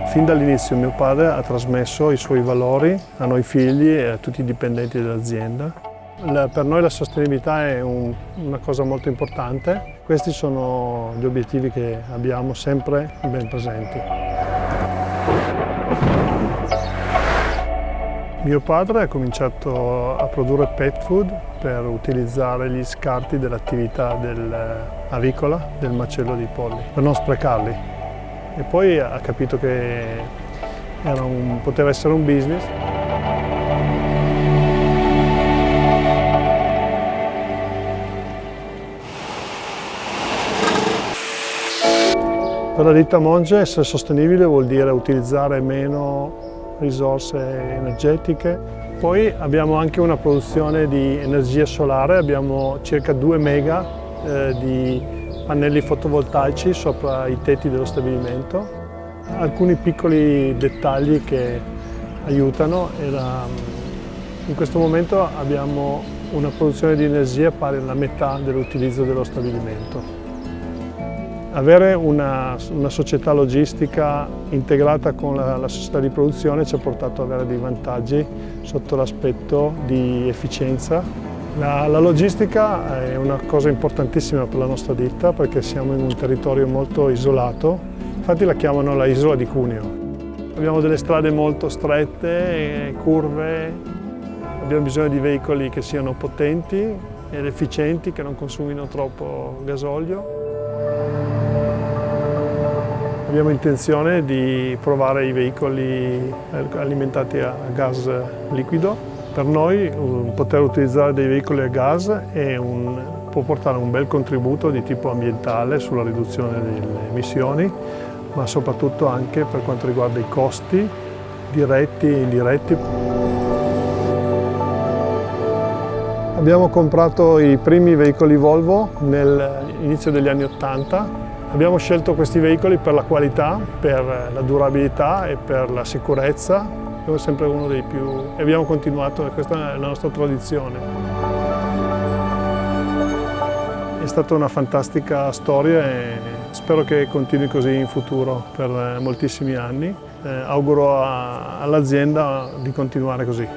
Fin dall'inizio mio padre ha trasmesso i suoi valori a noi figli e a tutti i dipendenti dell'azienda. Per noi la sostenibilità è una cosa molto importante. Questi sono gli obiettivi che abbiamo sempre ben presenti. Mio padre ha cominciato a produrre pet food per utilizzare gli scarti dell'attività avicola del macello di polli, per non sprecarli. E poi ha capito che poteva essere un business. Per la ditta Monge essere sostenibile vuol dire utilizzare meno risorse energetiche. Poi abbiamo anche una produzione di energia solare, abbiamo circa 2 mega di pannelli fotovoltaici sopra i tetti dello stabilimento. Alcuni piccoli dettagli che aiutano in questo momento abbiamo una produzione di energia pari alla metà dell'utilizzo dello stabilimento. Avere una società logistica integrata con la società di produzione ci ha portato ad avere dei vantaggi sotto l'aspetto di efficienza. La logistica è una cosa importantissima per la nostra ditta perché siamo in un territorio molto isolato, infatti la chiamano la isola di Cuneo. Abbiamo delle strade molto strette, curve, abbiamo bisogno di veicoli che siano potenti ed efficienti, che non consumino troppo gasolio. Abbiamo intenzione di provare i veicoli alimentati a gas liquido. Per noi poter utilizzare dei veicoli a gas può portare un bel contributo di tipo ambientale sulla riduzione delle emissioni, ma soprattutto anche per quanto riguarda i costi diretti e indiretti. Abbiamo comprato i primi veicoli Volvo nell'inizio degli anni *80. Abbiamo scelto questi veicoli per la qualità, per la durabilità e per la sicurezza. Siamo sempre uno dei più e abbiamo continuato, questa è la nostra tradizione. È stata una fantastica storia e spero che continui così in futuro per moltissimi anni. Auguro all'azienda di continuare così.